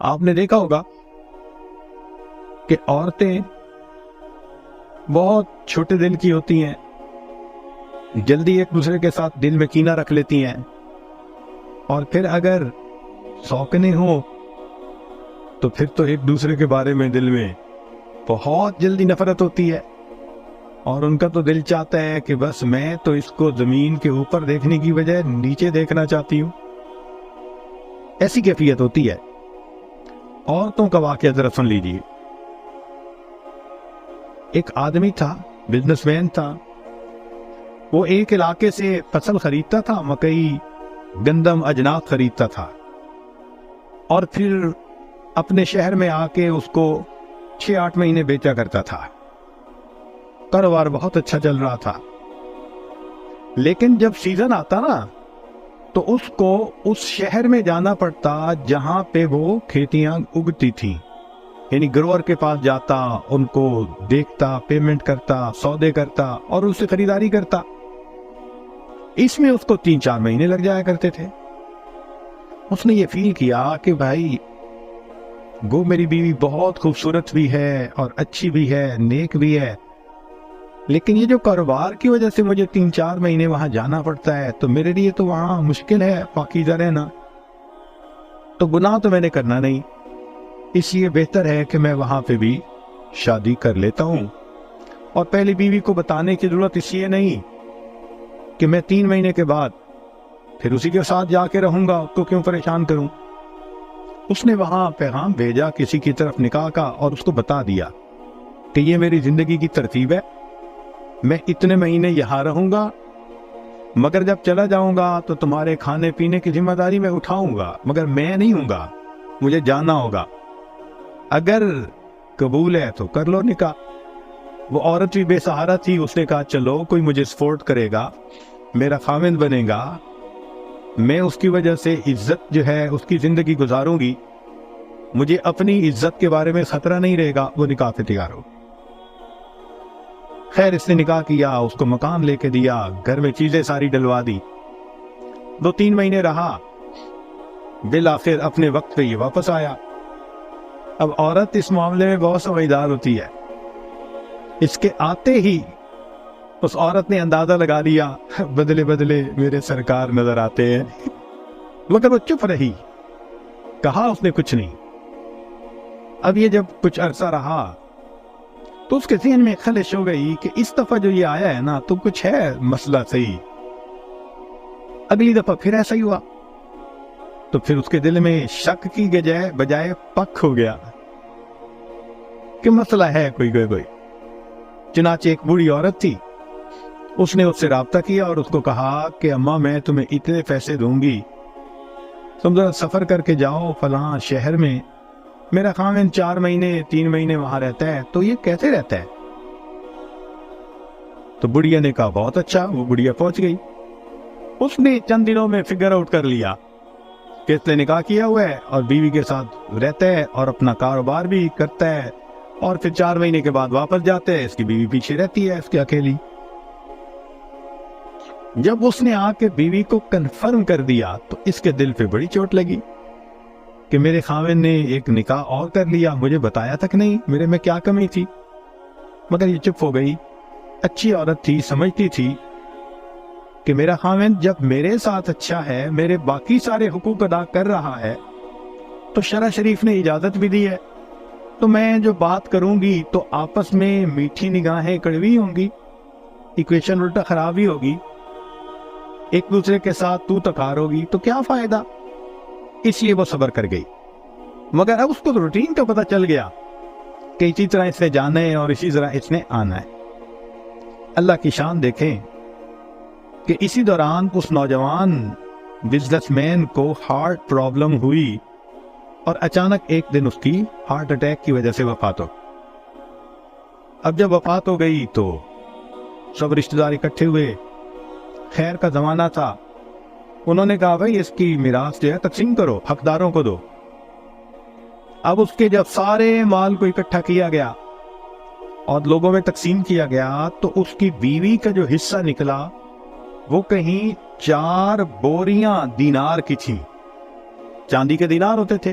آپ نے دیکھا ہوگا کہ عورتیں بہت چھوٹے دل کی ہوتی ہیں، جلدی ایک دوسرے کے ساتھ دل میں کینہ رکھ لیتی ہیں، اور پھر اگر سوکنے ہوں تو پھر تو ایک دوسرے کے بارے میں دل میں بہت جلدی نفرت ہوتی ہے، اور ان کا تو دل چاہتا ہے کہ بس میں تو اس کو زمین کے اوپر دیکھنے کی بجائے نیچے دیکھنا چاہتی ہوں۔ ایسی کیفیت ہوتی ہے۔ عورتوں کا واقعہ ذرا سن لیجیے۔ ایک آدمی تھا، بزنس مین تھا، وہ ایک علاقے سے فصل خریدتا تھا، مکئی، گندم، اجناس خریدتا تھا، اور پھر اپنے شہر میں آ کے اس کو 6-8 مہینے بیچا کرتا تھا۔ کاروبار بہت اچھا چل رہا تھا، لیکن جب سیزن آتا نا تو اس کو اس شہر میں جانا پڑتا جہاں پہ وہ کھیتیاں اگتی تھیں، یعنی گروور کے پاس جاتا، ان کو دیکھتا، پیمنٹ کرتا، سودے کرتا اور اس سے خریداری کرتا۔ اس میں اس کو 3-4 مہینے لگ جایا کرتے تھے۔ اس نے یہ فیل کیا کہ بھائی گو میری بیوی بہت خوبصورت بھی ہے اور اچھی بھی ہے، نیک بھی ہے، لیکن یہ جو کاروبار کی وجہ سے مجھے 3-4 مہینے وہاں جانا پڑتا ہے تو میرے لیے تو وہاں مشکل ہے پاکیزہ رہنا، تو گناہ تو میں نے کرنا نہیں، اس لیے بہتر ہے کہ میں وہاں پہ بھی شادی کر لیتا ہوں۔ اور پہلی بیوی کو بتانے کی ضرورت اس لیے نہیں کہ میں 3 مہینے کے بعد پھر اسی کے ساتھ جا کے رہوں گا، اس کو کیوں پریشان کروں۔ اس نے وہاں پیغام بھیجا کسی کی طرف نکاح کا، اور اس کو بتا دیا کہ یہ میری زندگی کی ترتیب ہے، میں اتنے مہینے یہاں رہوں گا، مگر جب چلا جاؤں گا تو تمہارے کھانے پینے کی ذمہ داری میں اٹھاؤں گا، مگر میں نہیں ہوں گا، مجھے جانا ہوگا، اگر قبول ہے تو کر لو نکاح۔ وہ عورت بھی بے سہارا تھی، اس نے کہا چلو کوئی مجھے سپورٹ کرے گا، میرا خاوند بنے گا، میں اس کی وجہ سے عزت جو ہے اس کی زندگی گزاروں گی، مجھے اپنی عزت کے بارے میں خطرہ نہیں رہے گا، وہ نکاح پہ تیار ہو۔ خیر اس نے نکاح کیا، اس کو مکان لے کے دیا، گھر میں چیزیں ساری ڈلوا دی، 2-3 مہینے رہا، بالآخر اپنے وقت پہ یہ واپس آیا۔ اب عورت اس معاملے میں بہت سمجھدار ہوتی ہے، اس کے آتے ہی اس عورت نے اندازہ لگا لیا بدلے بدلے میرے سرکار نظر آتے ہیں، مگر وہ چپ رہی، کہا اس نے کچھ نہیں۔ اب یہ جب کچھ عرصہ رہا تو اس کے ذہن میں خلش ہو گئی کہ اس دفعہ جو یہ آیا ہے نا تو کچھ ہے مسئلہ صحیح۔ اگلی دفعہ پھر ایسا ہی ہوا تو پھر اس کے دل میں شک کی بجائے پک ہو گیا کہ مسئلہ ہے کوئی۔ چنانچہ ایک بوڑھی عورت تھی، اس نے اس سے رابطہ کیا اور اس کو کہا کہ اماں میں تمہیں اتنے پیسے دوں گی، تم ذرا سفر کر کے جاؤ فلاں شہر میں، میرا خاوند 4 مہینے 3 مہینے وہاں رہتا ہے، تو یہ کیسے رہتا ہے؟ تو بڑھیا نے کہا بہت اچھا۔ وہ بڑھیا پہنچ گئی، اس نے چند دنوں میں فگر آؤٹ کر لیا کہ اس نے نکاح کیا ہوا ہے اور بیوی کے ساتھ رہتا ہے اور اپنا کاروبار بھی کرتا ہے، اور پھر 4 مہینے کے بعد واپس جاتے ہیں، اس کی بیوی پیچھے رہتی ہے اس کی اکیلی۔ جب اس نے آ کے بیوی کو کنفرم کر دیا تو اس کے دل پہ بڑی چوٹ لگی کہ میرے خاوند نے ایک نکاح اور کر لیا، مجھے بتایا تک نہیں، میرے میں کیا کمی تھی؟ مگر یہ چپ ہو گئی۔ اچھی عورت تھی، سمجھتی تھی کہ میرا خاوند جب میرے ساتھ اچھا ہے، میرے باقی سارے حقوق ادا کر رہا ہے، تو شرع شریف نے اجازت بھی دی ہے، تو میں جو بات کروں گی تو آپس میں میٹھی نگاہیں کڑوی ہوں گی، ایکویشن الٹا خراب ہی ہوگی، ایک دوسرے کے ساتھ تو تکار ہوگی، تو کیا فائدہ؟ اس لیے وہ صبر کر گئی۔ مگر اب اس کو روٹین کا پتہ چل گیا کہ اسی طرح اس نے جانا ہے اور اسی طرح اس نے آنا ہے۔ اللہ کی شان دیکھیں کہ اسی دوران اس نوجوان بزنس مین کو ہارٹ پرابلم ہوئی اور اچانک ایک دن اس کی ہارٹ اٹیک کی وجہ سے وفات ہو۔ اب جب وفات ہو گئی تو سب رشتہ دار اکٹھے ہوئے، خیر کا زمانہ تھا، انہوں نے کہا بھائی اس کی میراث جو ہے تقسیم کرو، حقداروں کو دو۔ اب اس کے جب سارے مال کو اکٹھا کیا گیا اور لوگوں میں تقسیم کیا گیا تو اس کی بیوی کا جو حصہ نکلا وہ کہیں 4 بوریاں دینار کی تھی، چاندی کے دینار ہوتے تھے،